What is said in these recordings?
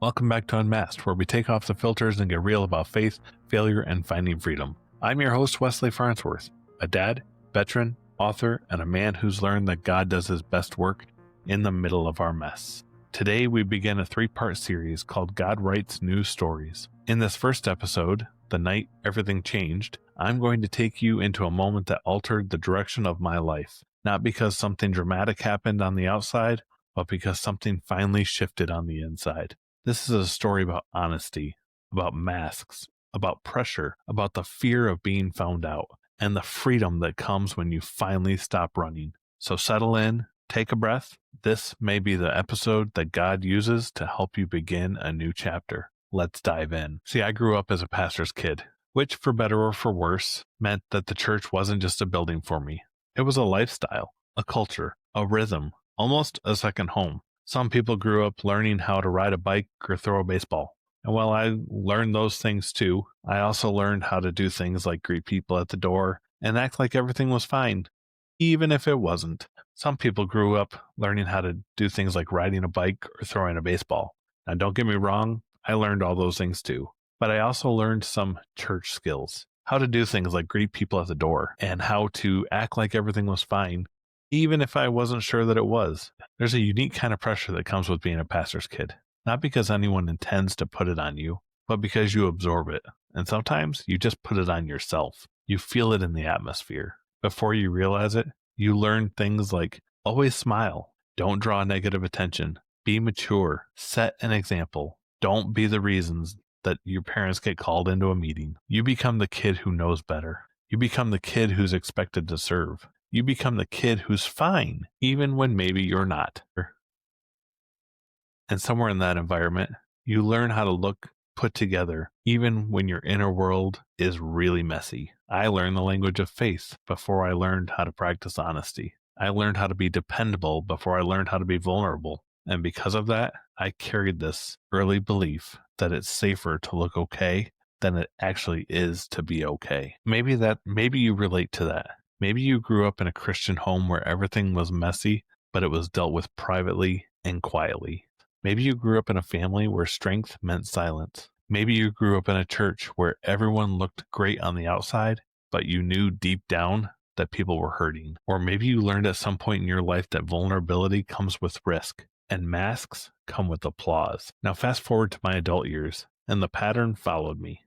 Welcome back to Unmasked, where we take off the filters and get real about faith, failure, and finding freedom. I'm your host, Wesley Farnsworth, a dad, veteran, author, and a man who's learned that God does his best work in the middle of our mess. Today, we begin a 3-part series called God Writes New Stories. In this first episode, The Night Everything Changed, I'm going to take you into a moment that altered the direction of my life, not because something dramatic happened on the outside, but because something finally shifted on the inside. This is a story about honesty, about masks, about pressure, about the fear of being found out, and the freedom that comes when you finally stop running. So settle in, take a breath. This may be the episode that God uses to help you begin a new chapter. Let's dive in. See, I grew up as a pastor's kid, which for better or for worse meant that the church wasn't just a building for me. It was a lifestyle, a culture, a rhythm, almost a second home. Some people grew up learning how to ride a bike or throw a baseball. And while I learned those things too, I also learned how to do things like greet people at the door and act like everything was fine, even if it wasn't. Some people grew up learning how to do things like riding a bike or throwing a baseball. Now, don't get me wrong, I learned all those things too. But I also learned some church skills, how to do things like greet people at the door and how to act like everything was fine, even if I wasn't sure that it was. There's a unique kind of pressure that comes with being a pastor's kid, not because anyone intends to put it on you, but because you absorb it. And sometimes you just put it on yourself. You feel it in the atmosphere. Before you realize it, you learn things like always smile, don't draw negative attention, be mature, set an example, don't be the reasons that your parents get called into a meeting. You become the kid who knows better. You become the kid who's expected to serve. You become the kid who's fine, even when maybe you're not. And somewhere in that environment, you learn how to look put together, even when your inner world is really messy. I learned the language of faith before I learned how to practice honesty. I learned how to be dependable before I learned how to be vulnerable. And because of that, I carried this early belief that it's safer to look okay than it actually is to be okay. Maybe you relate to that. Maybe you grew up in a Christian home where everything was messy, but it was dealt with privately and quietly. Maybe you grew up in a family where strength meant silence. Maybe you grew up in a church where everyone looked great on the outside, but you knew deep down that people were hurting. Or maybe you learned at some point in your life that vulnerability comes with risk, and masks come with applause. Now fast forward to my adult years, and the pattern followed me.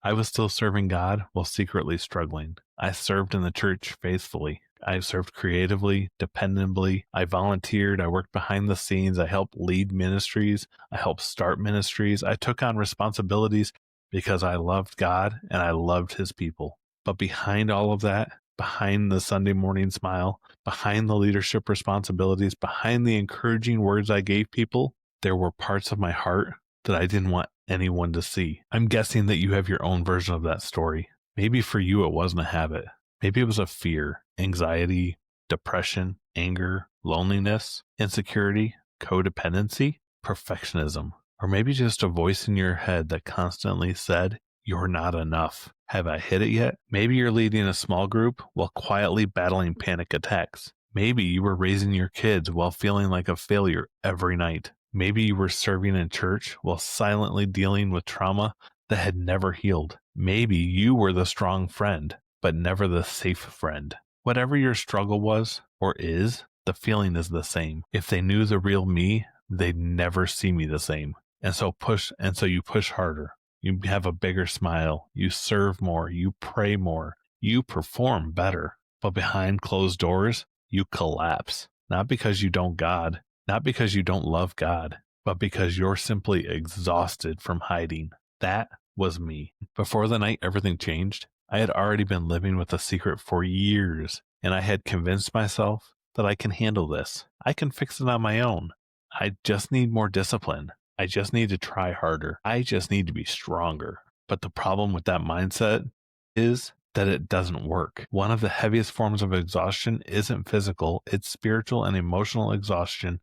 I was still serving God while secretly struggling. I served in the church faithfully. I served creatively, dependably. I volunteered. I worked behind the scenes. I helped lead ministries. I helped start ministries. I took on responsibilities because I loved God and I loved his people. But behind all of that, behind the Sunday morning smile, behind the leadership responsibilities, behind the encouraging words I gave people, there were parts of my heart that I didn't want anyone to see. I'm guessing that you have your own version of that story. Maybe for you it wasn't a habit. Maybe it was a fear, anxiety, depression, anger, loneliness, insecurity, codependency, perfectionism, or maybe just a voice in your head that constantly said, "You're not enough. Have I hit it yet?" Maybe you're leading a small group while quietly battling panic attacks. Maybe you were raising your kids while feeling like a failure every night. Maybe you were serving in church while silently dealing with trauma that had never healed. Maybe you were the strong friend, but never the safe friend. Whatever your struggle was or is, the feeling is the same. If they knew the real me, they'd never see me the same. And so you push harder. You have a bigger smile. You serve more. You pray more. You perform better. But behind closed doors, you collapse. Not because you don't God, not because you don't love God, but because you're simply exhausted from hiding. That was me. Before the night everything changed, I had already been living with a secret for years, and I had convinced myself that I can handle this. I can fix it on my own. I just need more discipline. I just need to try harder. I just need to be stronger. But the problem with that mindset is that it doesn't work. One of the heaviest forms of exhaustion isn't physical, it's spiritual and emotional exhaustion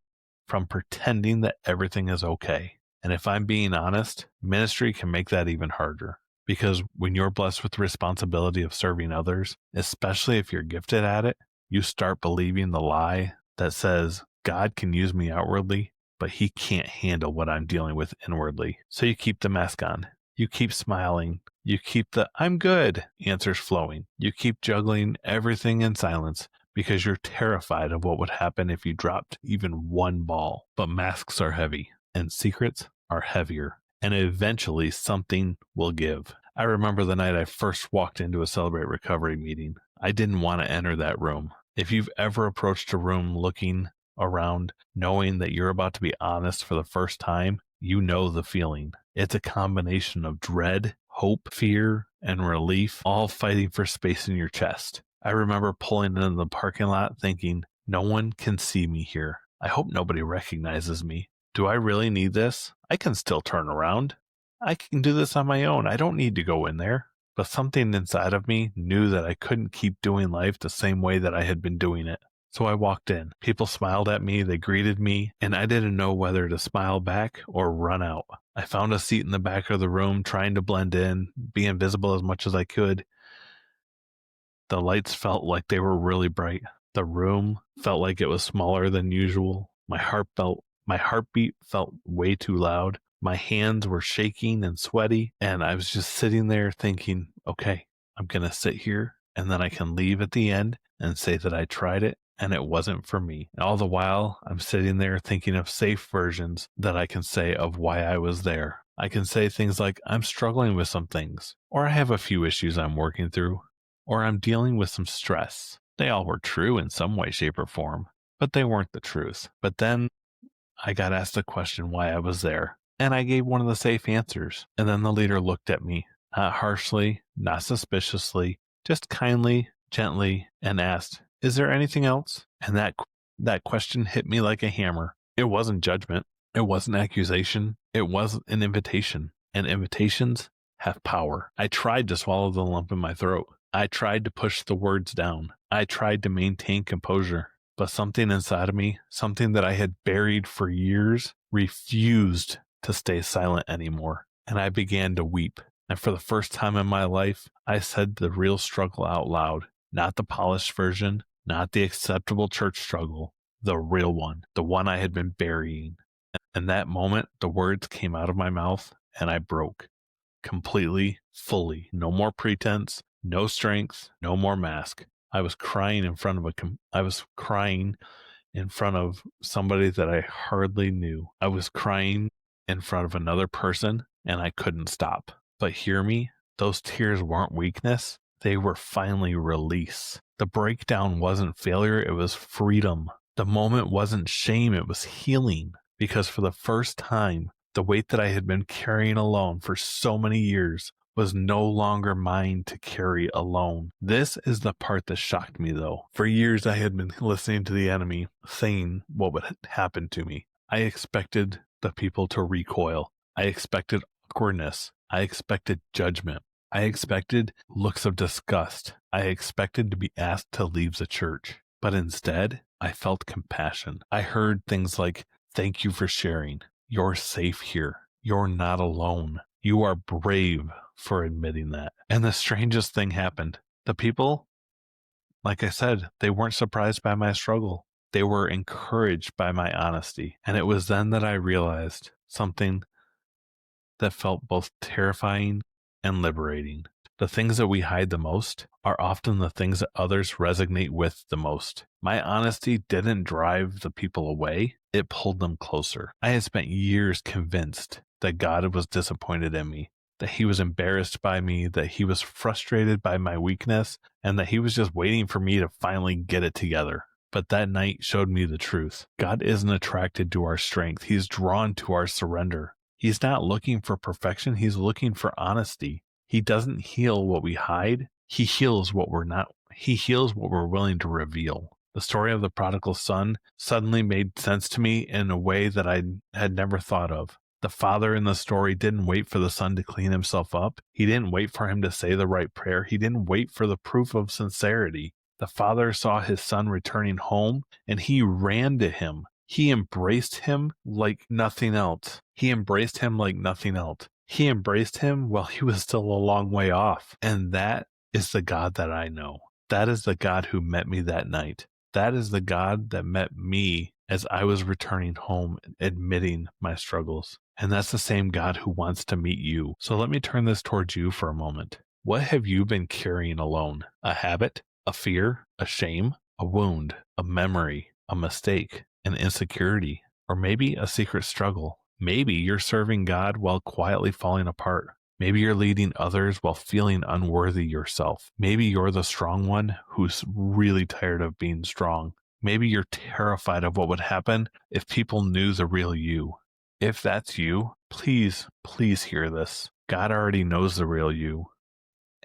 from pretending that everything is okay. And if I'm being honest, ministry can make that even harder. Because when you're blessed with the responsibility of serving others, especially if you're gifted at it, you start believing the lie that says God can use me outwardly, but he can't handle what I'm dealing with inwardly. So you keep the mask on. You keep smiling. You keep the "I'm good" answers flowing. You keep juggling everything in silence because you're terrified of what would happen if you dropped even one ball. But masks are heavy, and secrets are heavier, and eventually something will give. I remember the night I first walked into a Celebrate Recovery meeting. I didn't want to enter that room. If you've ever approached a room looking around, knowing that you're about to be honest for the first time, you know the feeling. It's a combination of dread, hope, fear, and relief, all fighting for space in your chest. I remember pulling into the parking lot thinking, no one can see me here. I hope nobody recognizes me. Do I really need this? I can still turn around. I can do this on my own. I don't need to go in there. But something inside of me knew that I couldn't keep doing life the same way that I had been doing it. So I walked in. People smiled at me, they greeted me, and I didn't know whether to smile back or run out. I found a seat in the back of the room, trying to blend in, be invisible as much as I could. The lights felt like they were really bright. The room felt like it was smaller than usual. My heartbeat felt way too loud. My hands were shaking and sweaty, and I was just sitting there thinking, okay, I'm going to sit here, and then I can leave at the end and say that I tried it and it wasn't for me. And all the while, I'm sitting there thinking of safe versions that I can say of why I was there. I can say things like, I'm struggling with some things, or I have a few issues I'm working through, or I'm dealing with some stress. They all were true in some way, shape, or form, but they weren't the truth. But then I got asked a question why I was there, and I gave one of the safe answers. And then the leader looked at me, not harshly, not suspiciously, just kindly, gently, and asked, is there anything else? And that question hit me like a hammer. It wasn't judgment. It wasn't accusation. It was an invitation. And invitations have power. I tried to swallow the lump in my throat. I tried to push the words down. I tried to maintain composure. But something inside of me, something that I had buried for years, refused to stay silent anymore. And I began to weep. And for the first time in my life, I said the real struggle out loud. Not the polished version, not the acceptable church struggle, the real one, the one I had been burying. In that moment, the words came out of my mouth and I broke. Completely, fully. No more pretense, no strength, no more mask. I was crying in front of somebody that I hardly knew. I was crying in front of another person and I couldn't stop. But hear me, those tears weren't weakness. They were finally release. The breakdown wasn't failure, it was freedom. The moment wasn't shame, it was healing. Because for the first time, the weight that I had been carrying alone for so many years was no longer mine to carry alone. This is the part that shocked me, though. For years, I had been listening to the enemy saying what would happen to me. I expected the people to recoil. I expected awkwardness. I expected judgment. I expected looks of disgust. I expected to be asked to leave the church. But instead, I felt compassion. I heard things like, thank you for sharing. You're safe here. You're not alone. You are brave for admitting that. And the strangest thing happened. The people, like I said, they weren't surprised by my struggle. They were encouraged by my honesty. And it was then that I realized something that felt both terrifying and liberating. The things that we hide the most are often the things that others resonate with the most. My honesty didn't drive the people away, it pulled them closer. I had spent years convinced that God was disappointed in me, that he was embarrassed by me, that he was frustrated by my weakness, and that he was just waiting for me to finally get it together. But that night showed me the truth. God isn't attracted to our strength. He's drawn to our surrender. He's not looking for perfection. He's looking for honesty. He doesn't heal what we hide. He heals what we're not. He heals what we're willing to reveal. The story of the prodigal son suddenly made sense to me in a way that I had never thought of. The father in the story didn't wait for the son to clean himself up. He didn't wait for him to say the right prayer. He didn't wait for the proof of sincerity. The father saw his son returning home and he ran to him. He embraced him like nothing else. He embraced him like nothing else. He embraced him while he was still a long way off. And that is the God that I know. That is the God who met me that night. That is the God that met me as I was returning home, admitting my struggles. And that's the same God who wants to meet you. So let me turn this towards you for a moment. What have you been carrying alone? A habit, a fear, a shame, a wound, a memory, a mistake, an insecurity, or maybe a secret struggle? Maybe you're serving God while quietly falling apart. Maybe you're leading others while feeling unworthy yourself. Maybe you're the strong one who's really tired of being strong. Maybe you're terrified of what would happen if people knew the real you. If that's you, please hear this. God already knows the real you,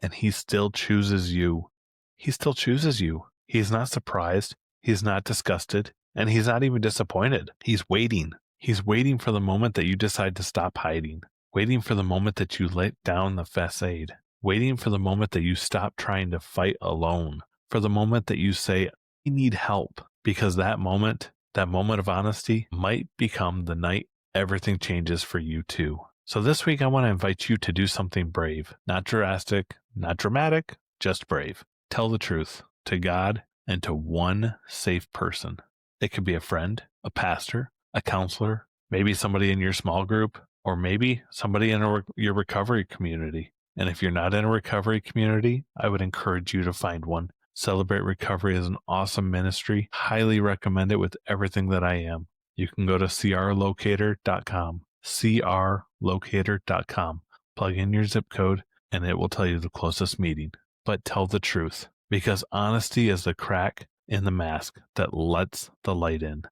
and he still chooses you. He still chooses you. He's not surprised. He's not disgusted, and he's not even disappointed. He's waiting. He's waiting for the moment that you decide to stop hiding, waiting for the moment that you let down the facade, waiting for the moment that you stop trying to fight alone, for the moment that you say, I need help, because that moment of honesty might become the night everything changes for you too. So this week I want to invite you to do something brave, not drastic, not dramatic, just brave. Tell the truth to God and to one safe person. It could be a friend, a pastor, a counselor, maybe somebody in your small group, or maybe somebody in your recovery community. And if you're not in a recovery community, I would encourage you to find one. Celebrate Recovery is an awesome ministry. Highly recommend it with everything that I am. You can go to crlocator.com, crlocator.com. Plug in your zip code, and it will tell you the closest meeting. But tell the truth, because honesty is the crack in the mask that lets the light in.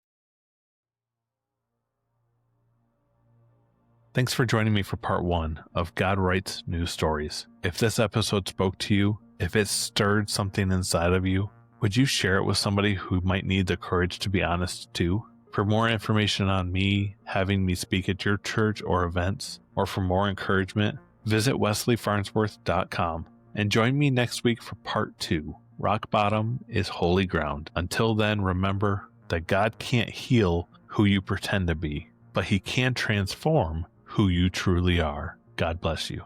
Thanks for joining me for part 1 of God Writes New Stories. If this episode spoke to you, if it stirred something inside of you, would you share it with somebody who might need the courage to be honest too? For more information on me, having me speak at your church or events, or for more encouragement, visit wesleyfarnsworth.com and join me next week for part 2. Rock bottom is holy ground. Until then, remember that God can't heal who you pretend to be, but he can transform who you truly are. God bless you.